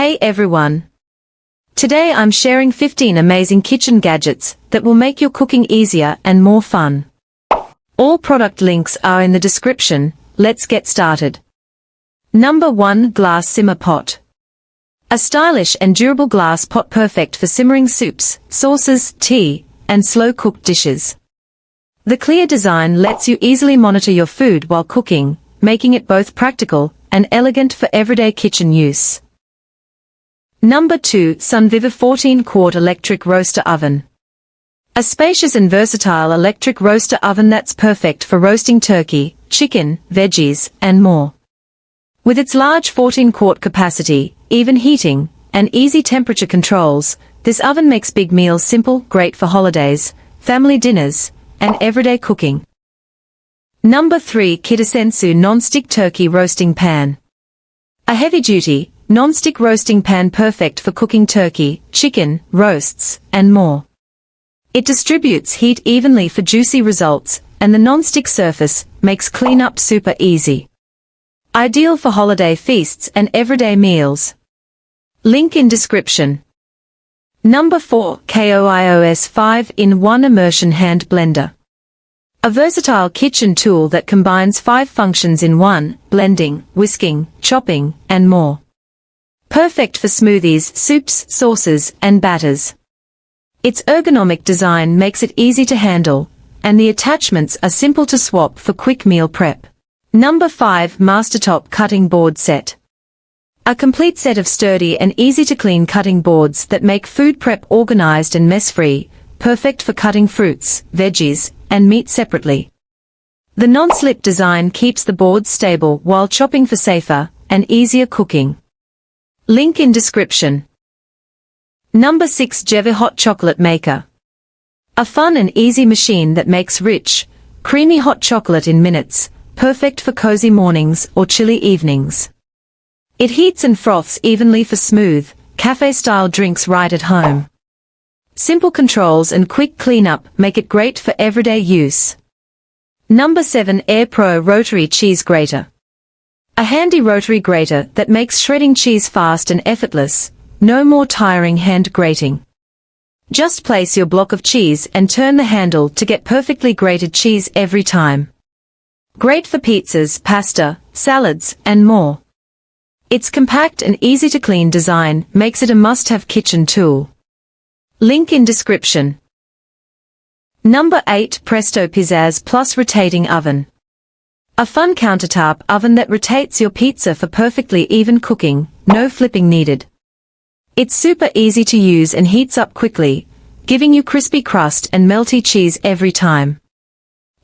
Hey everyone! Today I'm sharing 15 amazing kitchen gadgets that will make your cooking easier and more fun. All product links are in the description. Let's get started. Number 1. Glass Simmer Pot. A stylish and durable glass pot perfect for simmering soups, sauces, tea, and slow-cooked dishes. The clear design lets you easily monitor your food while cooking, making it both practical and elegant for everyday kitchen use. Number 2. Sunvivi 14-quart electric roaster oven. A spacious and versatile electric roaster oven that's perfect for roasting turkey, chicken, veggies, and more. With its large 14-quart capacity, even heating, and easy temperature controls, this oven makes big meals simple, great for holidays, family dinners, and everyday cooking. Number 3. KITESSENSU Non-Stick Turkey Roasting Pan. A heavy-duty, non-stick roasting pan perfect for cooking turkey, chicken, roasts, and more. It distributes heat evenly for juicy results, and the non-stick surface makes cleanup super easy. Ideal for holiday feasts and everyday meals. Link in description. Number 4. KOIOS 5-in-1 Immersion Hand Blender. A versatile kitchen tool that combines 5 functions in one: blending, whisking, chopping, and more. Perfect for smoothies, soups, sauces, and batters. Its ergonomic design makes it easy to handle, and the attachments are simple to swap for quick meal prep. Number 5. MASTERTOP Cutting Board Set. A complete set of sturdy and easy-to-clean cutting boards that make food prep organized and mess-free, perfect for cutting fruits, veggies, and meat separately. The non-slip design keeps the boards stable while chopping for safer and easier cooking. Link in description. Number 6. Gevi Hot Chocolate Maker. A fun and easy machine that makes rich, creamy hot chocolate in minutes, perfect for cozy mornings or chilly evenings. It heats and froths evenly for smooth, cafe-style drinks right at home. Simple controls and quick cleanup make it great for everyday use. Number 7. Airpro Rotary Cheese Grater. A handy rotary grater that makes shredding cheese fast and effortless, no more tiring hand grating. Just place your block of cheese and turn the handle to get perfectly grated cheese every time. Great for pizzas, pasta, salads, and more. Its compact and easy-to-clean design makes it a must-have kitchen tool. Link in description. Number 8. Presto Pizzazz Plus Rotating Oven. A fun countertop oven that rotates your pizza for perfectly even cooking, no flipping needed. It's super easy to use and heats up quickly, giving you crispy crust and melty cheese every time.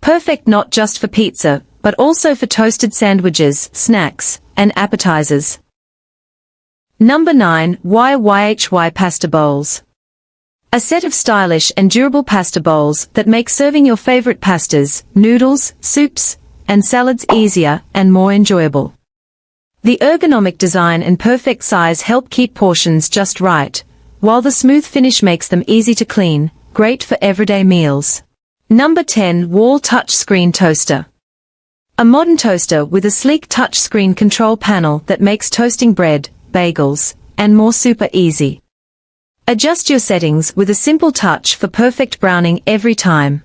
Perfect not just for pizza, but also for toasted sandwiches, snacks, and appetizers. Number 9. YHY Pasta Bowls. A set of stylish and durable pasta bowls that make serving your favorite pastas, noodles, soups, and salads easier and more enjoyable. The ergonomic design and perfect size help keep portions just right, while the smooth finish makes them easy to clean, great for everyday meals. Number 10. WHALL Touchscreen Toaster. A modern toaster with a sleek touchscreen control panel that makes toasting bread, bagels, and more super easy. Adjust your settings with a simple touch for perfect browning every time.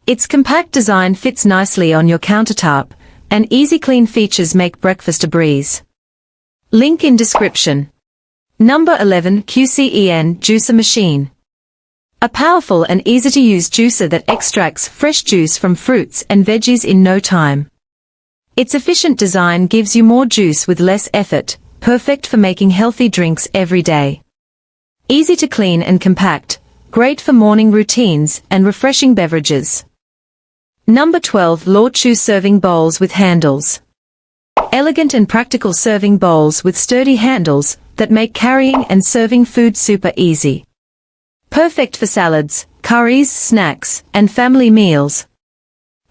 Its compact design fits nicely on your countertop, and easy clean features make breakfast a breeze. Link in description. Number 11. Qcen Juicer Machine. A powerful and easy-to-use juicer that extracts fresh juice from fruits and veggies in no time. Its efficient design gives you more juice with less effort, perfect for making healthy drinks every day. Easy to clean and compact, great for morning routines and refreshing beverages. Number 12. LAUCHUH Serving Bowls with Handles. Elegant and practical serving bowls with sturdy handles that make carrying and serving food super easy. Perfect for salads, curries, snacks, and family meals.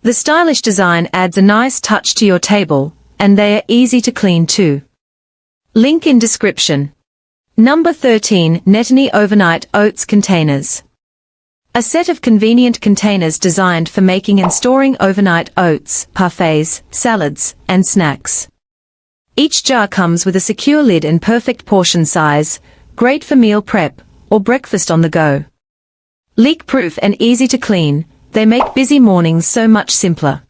The stylish design adds a nice touch to your table, and they are easy to clean too. Link in description. Number 13. NETANY Overnight Oats Containers. A set of convenient containers designed for making and storing overnight oats, parfaits, salads, and snacks. Each jar comes with a secure lid and perfect portion size, great for meal prep or breakfast on the go. Leak-proof and easy to clean, they make busy mornings so much simpler.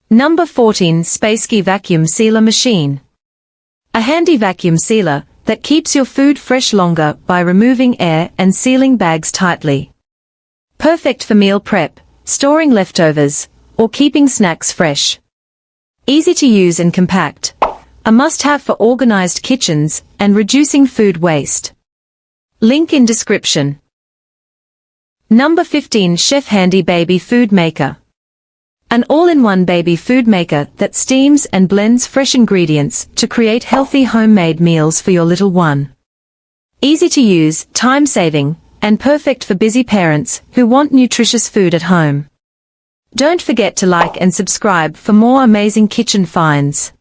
Number 14. SPACEKEY Vacuum Sealer Machine. A handy vacuum sealer that keeps your food fresh longer by removing air and sealing bags tightly. Perfect for meal prep, storing leftovers, or keeping snacks fresh. Easy to use and compact. A must-have for organized kitchens and reducing food waste. Link in description. Number 15. chefhandy Baby Food Maker. An all-in-one baby food maker that steams and blends fresh ingredients to create healthy homemade meals for your little one. Easy to use, time-saving, and perfect for busy parents who want nutritious food at home. Don't forget to like and subscribe for more amazing kitchen finds.